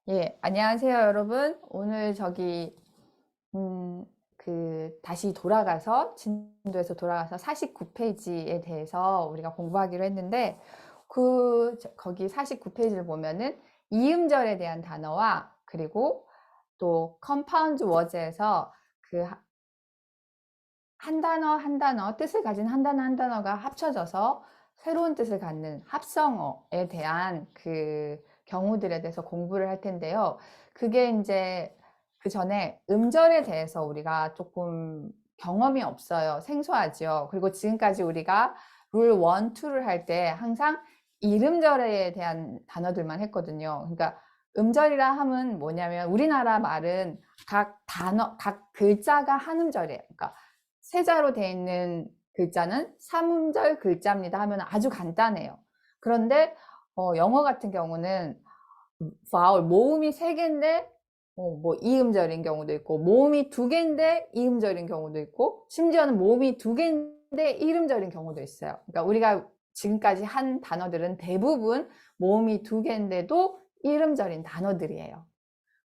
예, 안녕하세요, 여러분. 오늘 다시 돌아가서, 진도에서 돌아가서 49페이지에 대해서 우리가 공부하기로 했는데, 거기 49페이지를 보면은 이음절에 대한 단어와, 그리고 또 compound words에서 그 한 단어 한 단어, 뜻을 가진 한 단어 한 단어가 합쳐져서 새로운 뜻을 갖는 합성어에 대한 그 경우들에 대해서 공부를 할 텐데요. 그게 이제 그 전에 음절에 대해서 우리가 조금 경험이 없어요. 생소하죠. 그리고 지금까지 우리가 룰 1, 2를 할 때 항상 이름절에 대한 단어들만 했거든요. 그러니까 음절이라 함은 뭐냐면 우리나라 말은 각 단어, 각 글자가 한 음절이에요. 그러니까 세자로 되어 있는 글자는 3음절 글자입니다 하면 아주 간단해요. 그런데 영어 같은 경우는 vowel, 모음이 3개인데 뭐 2음절인 경우도 있고, 모음이 2개인데 2음절인 경우도 있고, 심지어는 모음이 2개인데 1음절인 경우도 있어요. 그러니까 우리가 지금까지 한 단어들은 대부분 모음이 2개인데도 1음절인 단어들이에요.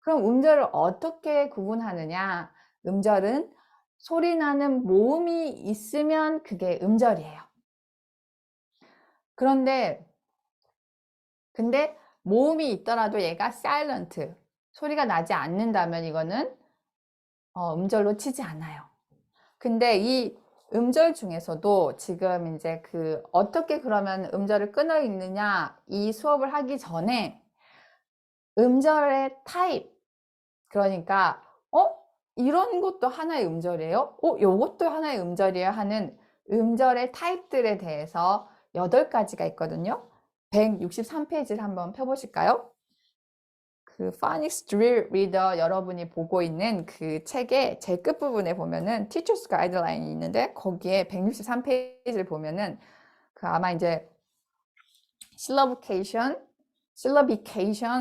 그럼 음절을 어떻게 구분하느냐? 음절은 소리 나는 모음이 있으면 그게 음절이에요. 근데 모음이 있더라도 얘가 silent, 소리가 나지 않는다면 이거는 음절로 치지 않아요. 근데 이 음절 중에서도 지금 이제 어떻게 그러면 음절을 끊어 읽느냐, 이 수업을 하기 전에 음절의 타입, 그러니까 이런 것도 하나의 음절이에요? 요것도 하나의 음절이에요? 하는 음절의 타입들에 대해서 8가지가 있거든요. 163페이지를 한번 펴보실까요? 그 Phonics Drill Reader 여러분이 보고 있는 그 책의 제일 끝부분에 보면은 Teacher's Guideline이 있는데, 거기에 163페이지를 보면은 아마 이제 syllabication,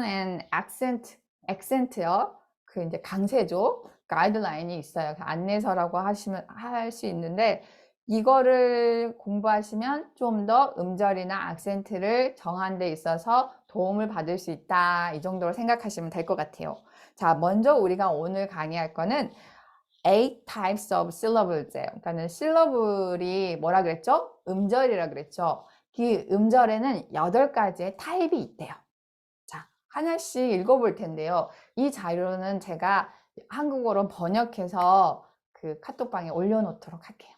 and accent요. 이제 강세조 가이드라인이 있어요. 안내서라고 할 수 있는데, 이거를 공부하시면 좀 더 음절이나 악센트를 정하는 데 있어서 도움을 받을 수 있다, 이 정도로 생각하시면 될 것 같아요. 자, 먼저 우리가 오늘 강의할 거는 8 types of syllables예요. 그러니까는 syllable이 뭐라 그랬죠? 음절이라 그랬죠. 그 음절에는 8가지의 타입이 있대요. 자, 하나씩 읽어볼 텐데요. 이 자료는 제가 한국어로 번역해서 그 카톡방에 올려놓도록 할게요.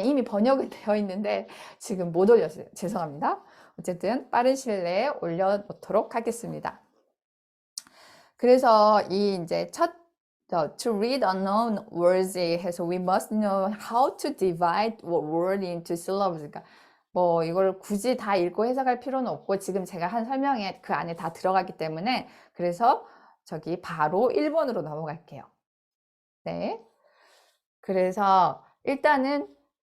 이미 번역은 되어 있는데 지금 못 올렸어요. 죄송합니다. 어쨌든 빠른 시일 내에 올려놓도록 하겠습니다. 그래서 이제 to read unknown words 해서 we must know how to divide a word into syllables. 그러니까 뭐 이걸 굳이 다 읽고 해석할 필요는 없고, 지금 제가 한 설명에 그 안에 다 들어가기 때문에, 그래서 바로 1번으로 넘어갈게요. 네. 그래서 일단은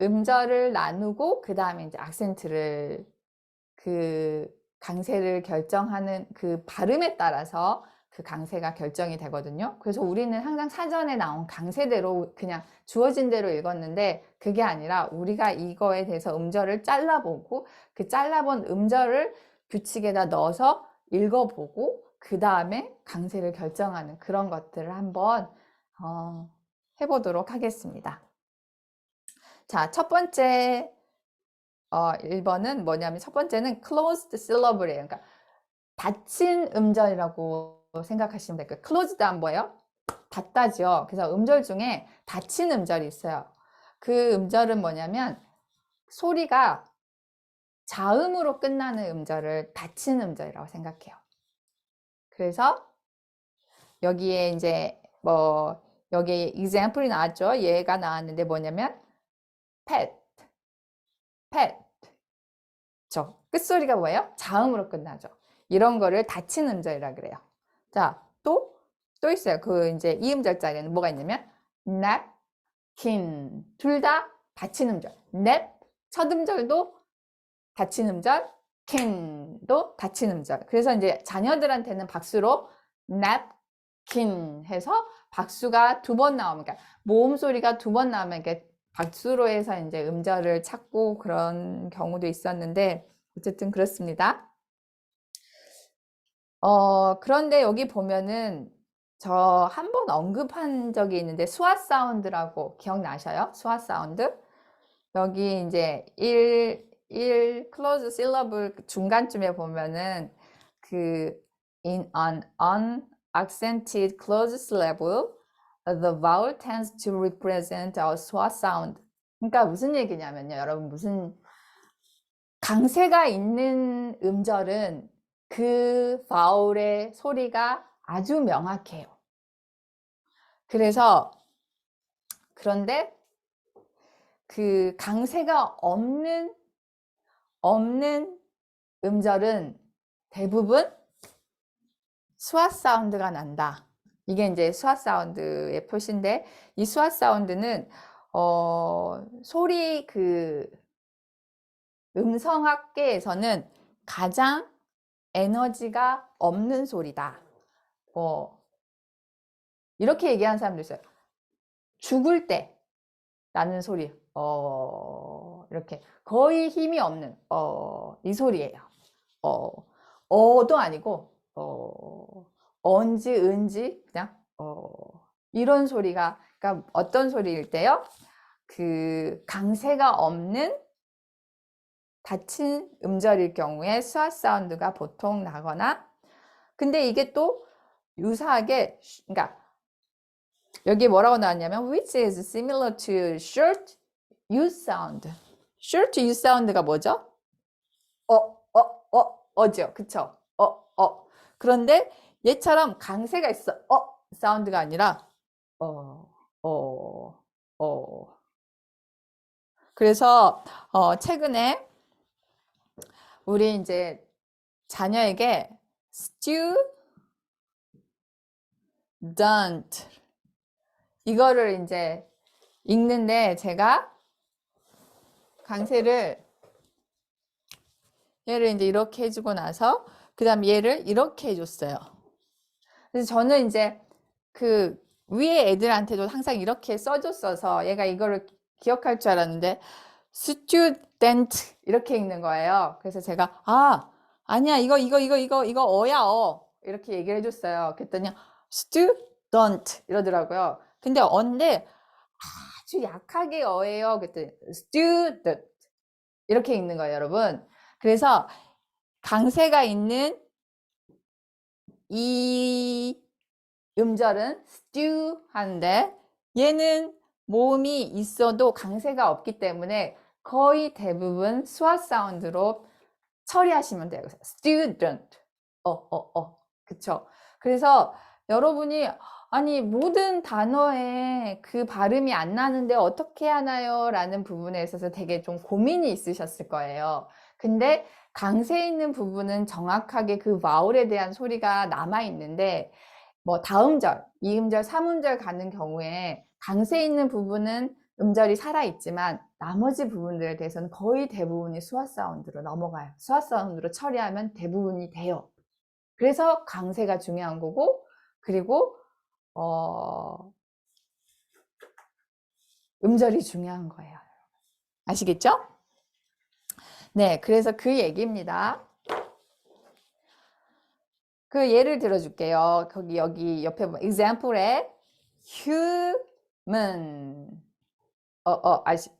음절을 나누고 그 다음에 이제 악센트를 강세를 결정하는 그 발음에 따라서 그 강세가 결정이 되거든요. 그래서 우리는 항상 사전에 나온 강세대로 그냥 주어진 대로 읽었는데, 그게 아니라 우리가 이거에 대해서 음절을 잘라보고 그 잘라본 음절을 규칙에다 넣어서 읽어보고 그 다음에 강세를 결정하는 그런 것들을 한번 해보도록 하겠습니다. 자, 첫 번째 1번은 뭐냐면, 첫 번째는 closed syllable이에요. 그러니까 닫힌 음절이라고 생각하시면 될까요? closed한 뭐예요? 닫다죠. 그래서 음절 중에 닫힌 음절이 있어요. 그 음절은 뭐냐면 소리가 자음으로 끝나는 음절을 닫힌 음절이라고 생각해요. 그래서 여기에 이제 여기에 example이 나왔죠. 얘가 나왔는데 뭐냐면 pet, pet. 끝소리가 뭐예요? 자음으로 끝나죠. 이런 거를 닫힌 음절이라 그래요. 자, 또 있어요. 이제 이 음절자리에는 뭐가 있냐면 napkin, 둘 다 닫힌 음절. nap, 첫 음절도 닫힌 음절, kin도 닫힌 음절. 그래서 이제 자녀들한테는 박수로 napkin 해서 박수가 2번 나오면, 그러니까 모음 소리가 2번 나오면 이렇게 박수로 해서 이제 음절을 찾고 그런 경우도 있었는데, 어쨌든 그렇습니다. 그런데 여기 보면은 저 한 번 언급한 적이 있는데 스왓 사운드라고 기억나셔요? 스왓 사운드? 여기 이제 1 클로즈 실러블 중간쯤에 보면은 그 in an unaccented closed syllable, the vowel tends to represent a swat sound. 그러니까 무슨 얘기냐면요, 여러분 무슨 강세가 있는 음절은 그 바울의 소리가 아주 명확해요. 그런데 그 강세가 없는 음절은 대부분 스왓 사운드가 난다. 이게 이제 스왓 사운드의 표시인데, 이 스왓 사운드는 소리 그 음성학계에서는 가장 에너지가 없는 소리다. 이렇게 얘기하는 사람도 있어요. 죽을 때 나는 소리, 이렇게 거의 힘이 없는 이 소리예요. 어도 아니고 언지, 은지 그냥 이런 소리가, 그러니까 어떤 소리일 때요? 그 강세가 없는 닫힌 음절일 경우에 스왓 사운드가 보통 나거나, 근데 이게 또 유사하게, 그러니까 여기 뭐라고 나왔냐면 which is similar to short U sound. short U sound가 뭐죠? 어죠, 그쵸? 그런데 얘처럼 강세가 있어. 사운드가 아니라 어. 그래서 최근에 우리 이제 자녀에게 student 이거를 이제 읽는데 제가 강세를 얘를 이제 이렇게 해주고 나서 그 다음 얘를 이렇게 해줬어요. 그래서 저는 이제 그 위에 애들한테도 항상 이렇게 써줬어서 얘가 이거를 기억할 줄 알았는데 student 이렇게 읽는 거예요. 그래서 제가 아니야 이거 어야 이렇게 얘기를 해줬어요. 그랬더니 student 이러더라고요. 근데 언데 아주 약하게 어예요. 그랬더니 student 이렇게 읽는 거예요, 여러분. 그래서 강세가 있는 이 음절은 stew 하는데 얘는 모음이 있어도 강세가 없기 때문에 거의 대부분 스왓 사운드로 처리하시면 돼요. student. 그쵸. 그래서 여러분이 아니 모든 단어에 그 발음이 안 나는데 어떻게 하나요? 라는 부분에 있어서 되게 좀 고민이 있으셨을 거예요. 근데 강세 있는 부분은 정확하게 그 바울에 대한 소리가 남아 있는데 뭐 다음 절, 2음절, 3음절 가는 경우에 강세 있는 부분은 음절이 살아있지만 나머지 부분들에 대해서는 거의 대부분이 스왓 사운드로 넘어가요. 스왓 사운드로 처리하면 대부분이 돼요. 그래서 강세가 중요한 거고, 그리고 음절이 중요한 거예요. 아시겠죠? 네, 그래서 그 얘기입니다. 그 예를 들어줄게요. 여기 옆에 example에 human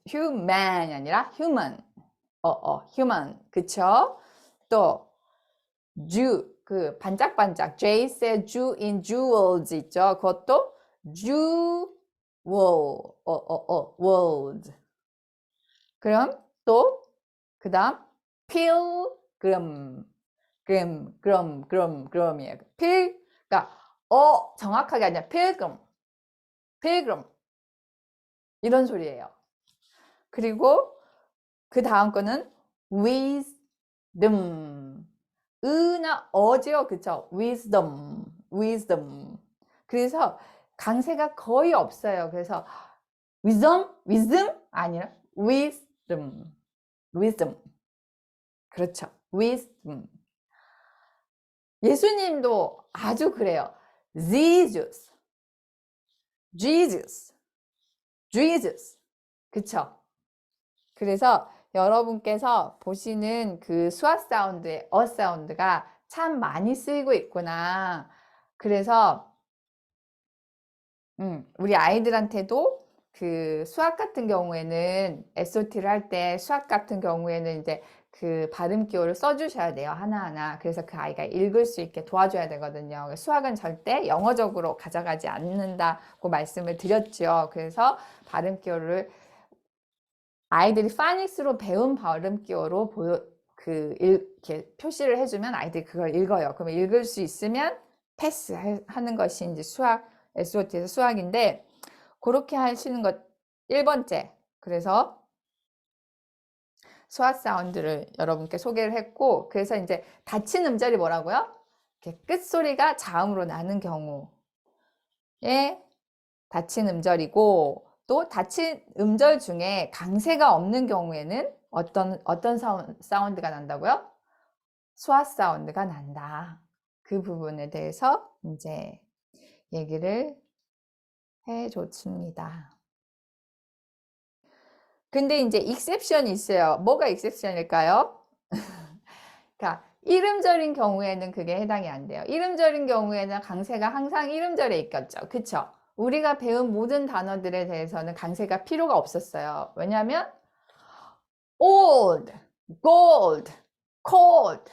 human이 아니라 human. human. 그쵸? 또 Jew, 그 반짝반짝 J Jew in jewels 있죠? 그것도 jewel, world. 그럼 또 그 다음 pilgrim, 그럼이에요. 그러니까 정확하게 아니라 pilgrim 이런 소리예요. 그리고 그 다음 거는 wisdom. 으나 어죠, 그쵸? wisdom. 그래서 강세가 거의 없어요. 그래서 wisdom 아니라 wisdom. 그렇죠. wisdom. 예수님도 아주 그래요. Jesus. 그쵸? 그래서 여러분께서 보시는 그 스왓 사운드의 사운드가 참 많이 쓰이고 있구나. 그래서 우리 아이들한테도 그 수학 같은 경우에는 SOT를 할 때 수학 같은 경우에는 이제 그 발음 기호를 써주셔야 돼요. 하나하나. 그래서 그 아이가 읽을 수 있게 도와줘야 되거든요. 수학은 절대 영어적으로 가져가지 않는다고 말씀을 드렸죠. 그래서 발음 기호를 아이들이 파닉스로 배운 발음 기호로 이렇게 표시를 해주면 아이들이 그걸 읽어요. 그러면 읽을 수 있으면 패스 하는 것이 이제 수학, SOT에서 수학인데, 그렇게 하시는 것 1번째. 그래서 수학 사운드를 여러분께 소개를 했고, 그래서 이제 닫힌 음절이 뭐라고요? 이렇게 끝소리가 자음으로 나는 경우에 닫힌 음절이고, 또 닫힌 음절 중에 강세가 없는 경우에는 어떤 사운드가 난다고요? 수화 사운드가 난다. 그 부분에 대해서 이제 얘기를 해줬습니다. 근데 이제 익셉션이 있어요. 뭐가 익셉션일까요? 그러니까 이름절인 경우에는 그게 해당이 안 돼요. 이름절인 경우에는 강세가 항상 이름절에 있겠죠. 그쵸? 우리가 배운 모든 단어들에 대해서는 강세가 필요가 없었어요. 왜냐하면 old, gold, cold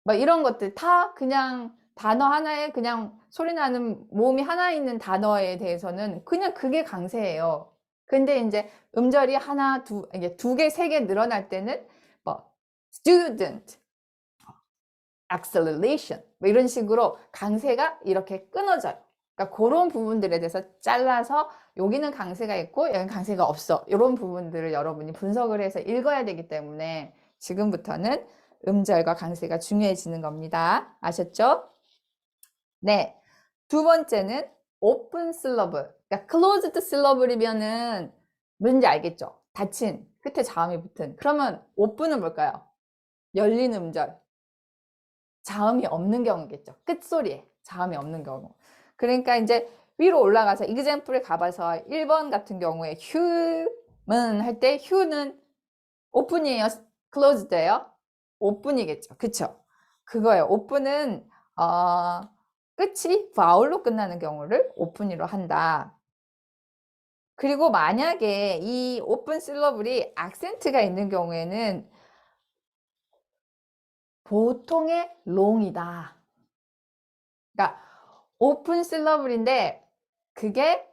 뭐 이런 것들 다 그냥 단어 하나에 그냥 소리 나는 모음이 하나 있는 단어에 대해서는 그냥 그게 강세예요. 근데 이제 음절이 하나, 이게 두 개, 세 개 늘어날 때는 뭐 student, acceleration 뭐 이런 식으로 강세가 이렇게 끊어져요. 그러니까 그런 부분들에 대해서 잘라서 여기는 강세가 있고 여기는 강세가 없어. 이런 부분들을 여러분이 분석을 해서 읽어야 되기 때문에 지금부터는 음절과 강세가 중요해지는 겁니다. 아셨죠? 네. 두 번째는 open syllable. 그러니까 closed syllable이면은 뭔지 알겠죠? 닫힌, 끝에 자음이 붙은. 그러면 open은 뭘까요? 열린 음절. 자음이 없는 경우겠죠. 끝소리에 자음이 없는 경우. 그러니까 이제 위로 올라가서 example에 가봐서 1번 같은 경우에 human 할 때 hu는 open이에요? closed예요? open이겠죠. 그쵸? 그거예요. open은 끝이 vowel로 끝나는 경우를 open이로 한다. 그리고 만약에 이 open syllable이 악센트가 있는 경우에는 보통의 long이다. 그러니까 open syllable인데 그게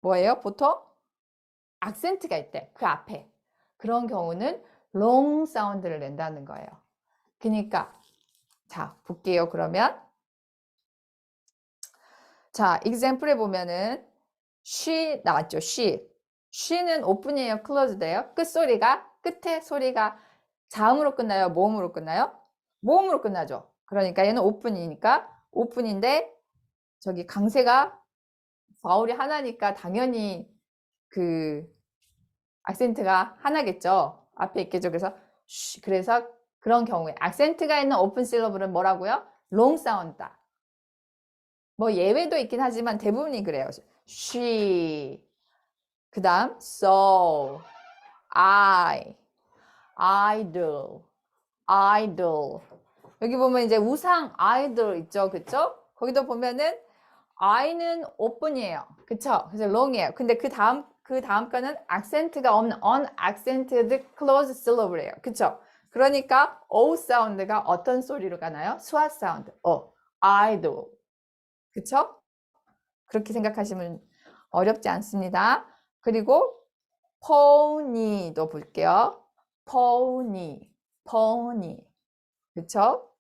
뭐예요? 보통 악센트가 있대. 그 앞에. 그런 경우는 long 사운드를 낸다는 거예요. 그러니까 자, 볼게요. 그러면 자, example에 보면은 she 나왔죠. she는 open이에요? closed예요? 끝소리가 끝에 소리가 자음으로 끝나요? 모음으로 끝나요? 모음으로 끝나죠. 그러니까 얘는 open이니까 open인데 저기 강세가 바울이 하나니까 당연히 그 악센트가 하나겠죠. 앞에 있겠죠. 그래서 그런 경우에 악센트가 있는 오픈 실러블은 뭐라고요? 롱 사운드다. 뭐 예외도 있긴 하지만 대부분이 그래요. she 그 다음 so idol 여기 보면 이제 우상 idol 있죠. 그쵸? 거기도 보면은 I는 open이에요. 그쵸? 그래서 long이에요. 근데 그 다음 거는 악센트가 없는 unaccented closed syllable이에요. 그쵸? 그러니까 O 사운드가 어떤 소리로 가나요? 수화 사운드. idol. 그쵸? 그렇게 생각하시면 어렵지 않습니다. 그리고 pony도 볼게요. pony. 그쵸?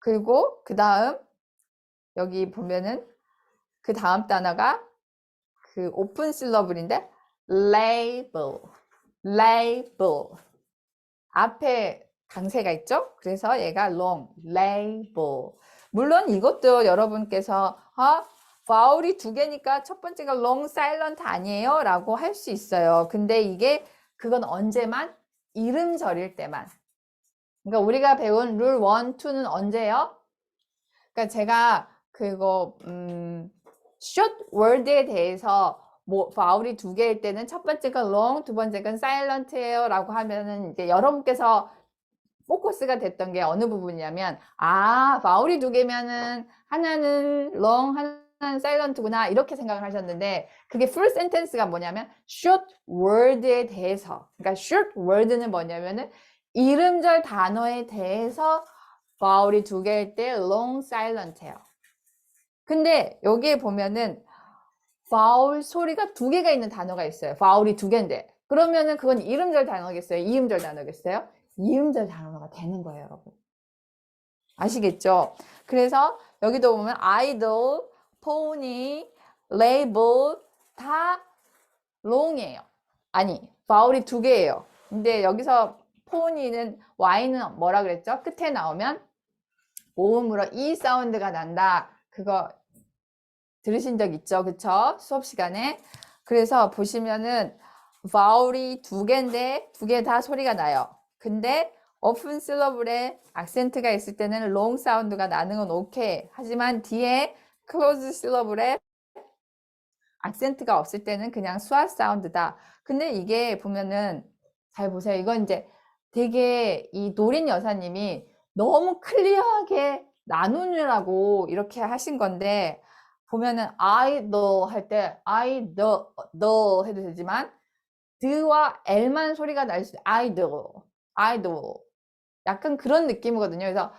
그리고 그 다음 여기 보면은 그 다음 단어가 그 오픈 실러블인데 label 앞에 강세가 있죠? 그래서 얘가 long label 물론 이것도 여러분께서 바울이 두 개니까 첫 번째가 long silent 아니에요? 라고 할 수 있어요. 근데 그건 언제만? 이름절일 때만. 그러니까 우리가 배운 룰 1, 2는 언제요? 그러니까 제가 그거 short word에 대해서 뭐 바울이 두 개일 때는 첫 번째가 long, 두 번째가 silent예요 라고 하면은 이제 여러분께서 포커스가 됐던 게 어느 부분이냐면, 아, 바울이 두 개면은 하나는 long, 하나는 silent구나 이렇게 생각을 하셨는데, 그게 full sentence가 뭐냐면 short word에 대해서, 그러니까 short word는 뭐냐면은 이름절 단어에 대해서 바울이 두 개일 때 long, silent해요. 근데 여기에 보면은 바울 소리가 두 개가 있는 단어가 있어요. 바울이 두 개인데. 그러면은 그건 이름절 단어겠어요? 이음절 단어겠어요? 이음절 단어가 되는 거예요, 여러분. 아시겠죠? 그래서 여기도 보면 idol, pony, label 다 long이에요. 아니, 바울이 두 개예요. 근데 여기서 pony는 y는 뭐라 그랬죠? 끝에 나오면 모음으로 e 사운드가 난다. 그거 들으신 적 있죠? 그쵸? 수업 시간에. 그래서 보시면은 바울이 두 개인데 두 개 다 소리가 나요. 근데 오픈 실러블에 악센트가 있을 때는 롱 사운드가 나는 건 오케이. 하지만 뒤에 클로즈 실러블에 악센트가 없을 때는 그냥 수아 사운드다. 근데 이게 보면은 잘 보세요. 이건 이제 되게 이 노린 여사님이 너무 클리어하게 나누느라고 이렇게 하신 건데 보면은 I, the 할 때 I, the 해도 되지만 드와 L만 소리가 날 수, I, the 약간 그런 느낌이거든요. 그래서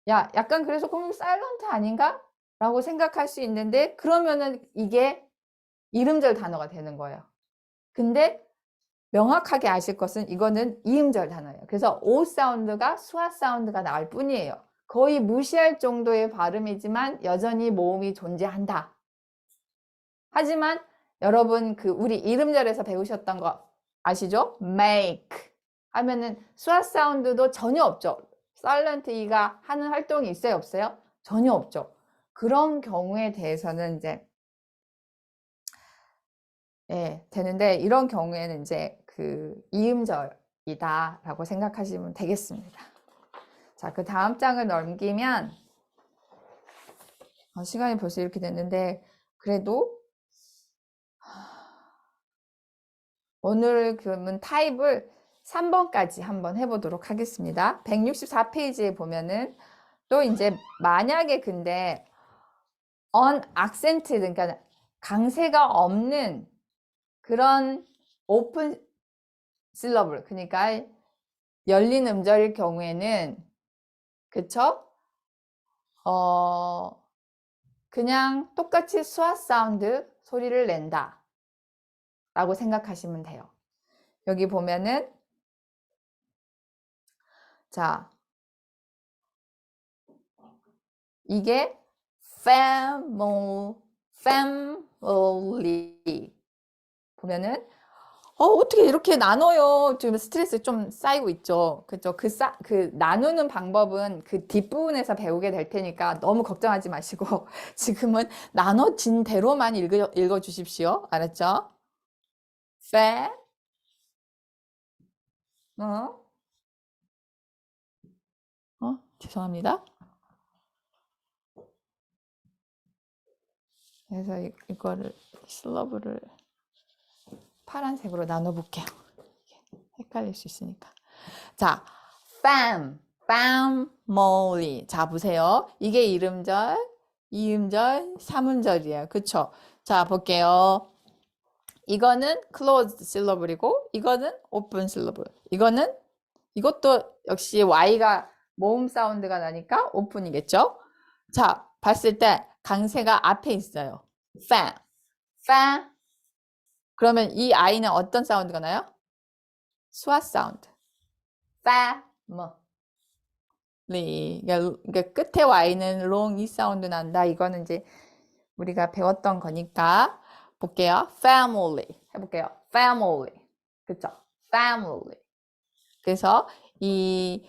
야, 약간 그래서 그럼 사일런트 아닌가? 라고 생각할 수 있는데 그러면은 이게 이름절 단어가 되는 거예요. 근데 명확하게 아실 것은 이거는 이음절 단어예요. 그래서 O 사운드가 수아 사운드가 나올 뿐이에요. 거의 무시할 정도의 발음이지만 여전히 모음이 존재한다. 하지만 여러분 그 우리 이름절에서 배우셨던 거 아시죠? make 하면은 수아 사운드도 전혀 없죠. 사일런트 E가 하는 활동이 있어요, 없어요? 전혀 없죠. 그런 경우에 대해서는 이제 예, 되는데 이런 경우에는 이제 그 이음절이다라고 생각하시면 되겠습니다. 자, 그 다음 장을 넘기면 시간이 벌써 이렇게 됐는데 그래도 오늘 그러면 타입을 3번까지 한번 해보도록 하겠습니다. 164페이지에 보면은 또 이제 만약에 근데 unaccented 그러니까 강세가 없는 그런 오픈 실러블 그러니까 열린 음절일 경우에는 그쵸? 그냥 똑같이 수아 사운드 소리를 낸다 라고 생각하시면 돼요. 여기 보면은 자 이게 family 보면은 어떻게 이렇게 나눠요? 지금 스트레스 좀 쌓이고 있죠. 그죠? 그 나누는 방법은 그 뒷부분에서 배우게 될 테니까 너무 걱정하지 마시고 지금은 나눠진 대로만 읽어 주십시오. 알았죠? fa 죄송합니다. 그래서 이거를 슬러브를 파란색으로 나눠볼게요. 헷갈릴 수 있으니까. 자, family. 자, 보세요. 이게 이름절, 이음절, 삼음절이에요. 그쵸? 자, 볼게요. 이거는 closed syllable이고, 이거는 open syllable. 이것도 역시 Y가 모음 사운드가 나니까 open이겠죠? 자, 봤을 때 강세가 앞에 있어요. fan, fan. 그러면 이 I는 어떤 사운드가 나요? 수아 사운드. family. 그러니까 끝에 Y는 long 이 사운드 난다. 이거는 이제 우리가 배웠던 거니까 볼게요. family 해볼게요. family. 그쵸? family. 그래서 이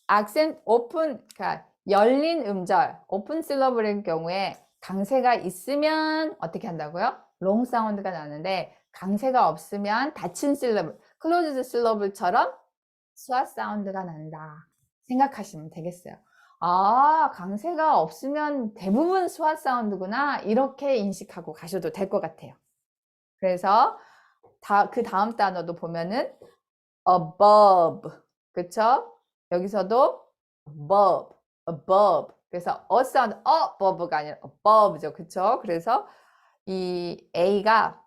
악센트 오픈 그러니까 열린 음절 오픈 실러블의 경우에 강세가 있으면 어떻게 한다고요? 롱 사운드가 나는데 강세가 없으면 닫힌 실러블 클로즈드 실러블처럼 수아 사운드가 난다 생각하시면 되겠어요. 아, 강세가 없으면 대부분 수아 사운드구나 이렇게 인식하고 가셔도 될 것 같아요. 그래서 그 다음 단어도 보면은 above 그쵸? 여기서도 above, above. 그래서 a 사운드 above가 아니라 above죠. 그쵸? 그래서 이 A가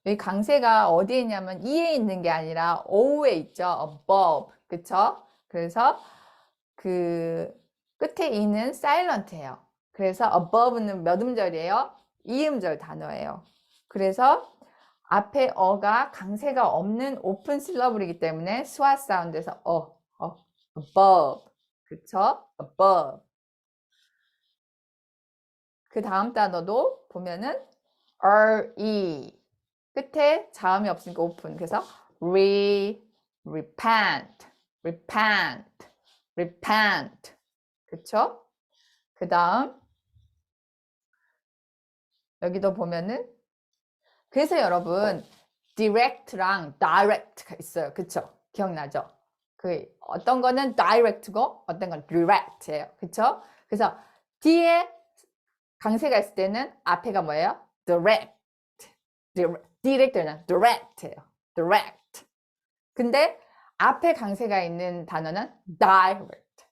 여기 강세가 어디에 있냐면 E에 있는 게 아니라 O에 있죠. above. 그쵸? 그래서 끝에 E는 silent예요. 그래서 above는 몇 음절이에요? 2음절 단어예요. 그래서 앞에 어가 강세가 없는 오픈 실러블이기 때문에 스와 사운드에서 above. 그쵸? above. 그 다음 단어도 보면은 re. 끝에 자음이 없으니까 오픈. 그래서 repent, repent, repent. 그쵸? 그 다음 여기도 보면은 그래서 여러분 direct랑 direct가 있어요. 그쵸? 기억나죠? 어떤 거는 direct고 어떤 건 direct예요. 그쵸? 그래서 뒤에 강세가 있을 때는 앞에가 뭐예요? direct. direct는 direct예요. direct. 근데 앞에 강세가 있는 단어는 direct.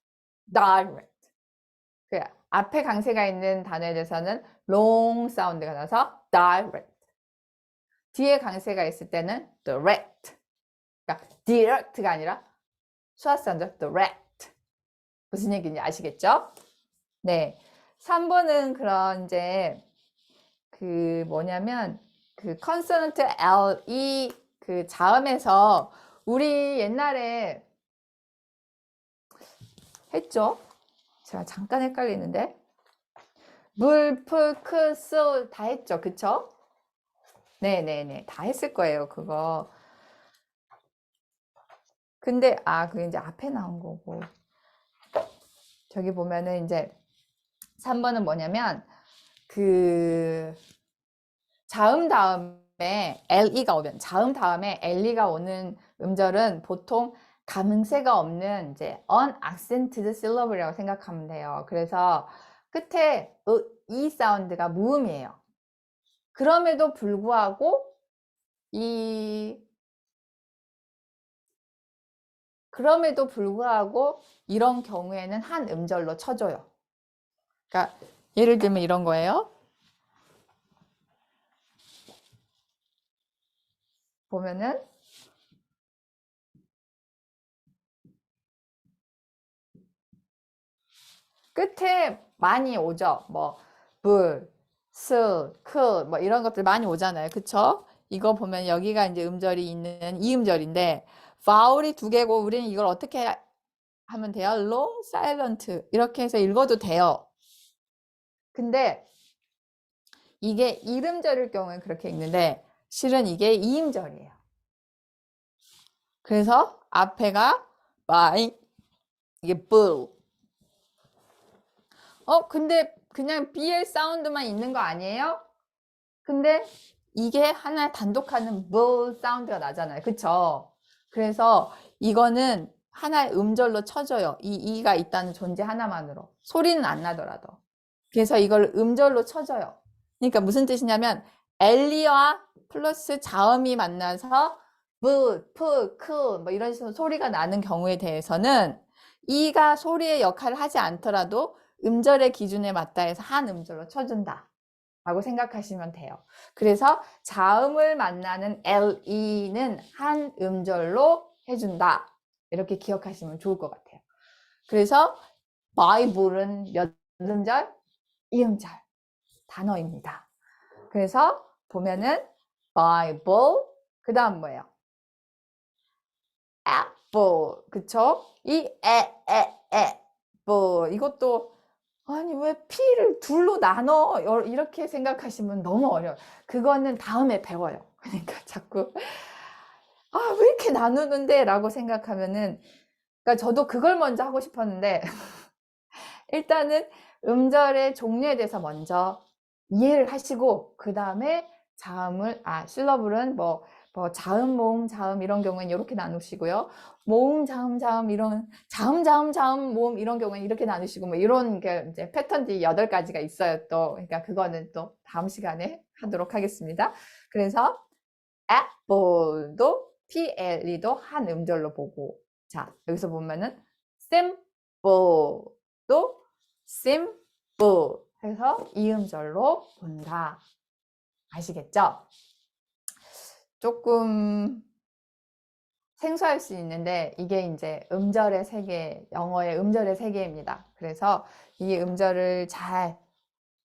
direct. 앞에 강세가 있는 단어에 대해서는 long 사운드가 나서 direct. 뒤에 강세가 있을 때는 direct. 그러니까 direct가 아니라 수화 사운드 direct. 무슨 얘기인지 아시겠죠? 네. 3번은 그런 이제 뭐냐면 consonant L, E 자음에서 우리 옛날에 했죠? 제가 잠깐 헷갈리는데 물, 풀, 크, 스 다 했죠? 그쵸? 네네네. 다 했을 거예요, 그거. 근데, 그게 이제 앞에 나온 거고. 저기 보면은 이제 3번은 뭐냐면, 자음 다음에 LE가 오면, 자음 다음에 LE가 오는 음절은 보통 감음세가 없는 이제 unaccented syllable이라고 생각하면 돼요. 그래서 끝에 E 사운드가 무음이에요. 그럼에도 불구하고 이런 경우에는 한 음절로 쳐줘요. 그러니까 예를 들면 이런 거예요. 보면은 끝에 많이 오죠. 뭐 불, 스, 크, 뭐 이런 것들 많이 오잖아요. 그쵸? 이거 보면 여기가 이제 음절이 있는 이 음절인데 바울이 두 개고 우리는 이걸 어떻게 하면 돼요? long, silent 이렇게 해서 읽어도 돼요. 근데 이게 1음절일 경우에 그렇게 읽는데 실은 이게 2음절이에요. 그래서 앞에가 by 이게 bull. 근데 그냥 BL 사운드만 있는 거 아니에요? 근데 이게 하나 단독하는 bull 사운드가 나잖아요. 그쵸? 그래서 이거는 하나의 음절로 쳐져요. 이 이가 있다는 존재 하나만으로. 소리는 안 나더라도. 그래서 이걸 음절로 쳐져요. 그러니까 무슨 뜻이냐면 엘리와 플러스 자음이 만나서 부, 푸, 크, 뭐 이런 식으로 소리가 나는 경우에 대해서는 이가 소리의 역할을 하지 않더라도 음절의 기준에 맞다 해서 한 음절로 쳐준다 라고 생각하시면 돼요. 그래서 자음을 만나는 LE는 한 음절로 해준다 이렇게 기억하시면 좋을 것 같아요. 그래서 바이블은 몇 음절? 2음절 단어입니다. 그래서 보면은 Bible 그 다음 뭐예요? Apple 그쵸? 이 apple 이것도 아니 왜 P를 둘로 나눠 이렇게 생각하시면 너무 어려워요. 그거는 다음에 배워요. 그러니까 자꾸 왜 이렇게 나누는데 라고 생각하면은 그러니까 저도 그걸 먼저 하고 싶었는데 일단은 음절의 종류에 대해서 먼저 이해를 하시고 그 다음에 자음을 실러블은 뭐 자음 모음 자음 이런 경우에는 이렇게 나누시고요. 모음 자음 자음 이런 자음 자음 자음 모음 이런 경우에는 이렇게 나누시고 뭐 이런 게 이제 패턴들이 8가지가 있어요. 또 그러니까 그거는 또 다음 시간에 하도록 하겠습니다. 그래서 apple도 PLE도 한 음절로 보고, 자, 여기서 보면은 simple도 simple 해서 이음절로 본다. 아시겠죠? 조금 생소할 수 있는데 이게 이제 음절의 세계, 영어의 음절의 세계입니다. 그래서 이 음절을 잘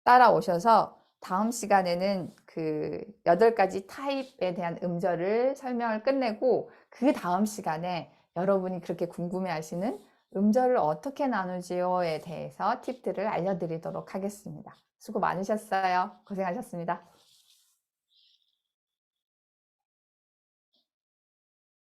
따라오셔서 다음 시간에는 그 8가지 타입에 대한 음절을 설명을 끝내고 그 다음 시간에 여러분이 그렇게 궁금해 하시는 음절을 어떻게 나누지요에 대해서 팁들을 알려드리도록 하겠습니다. 수고 많으셨어요. 고생하셨습니다.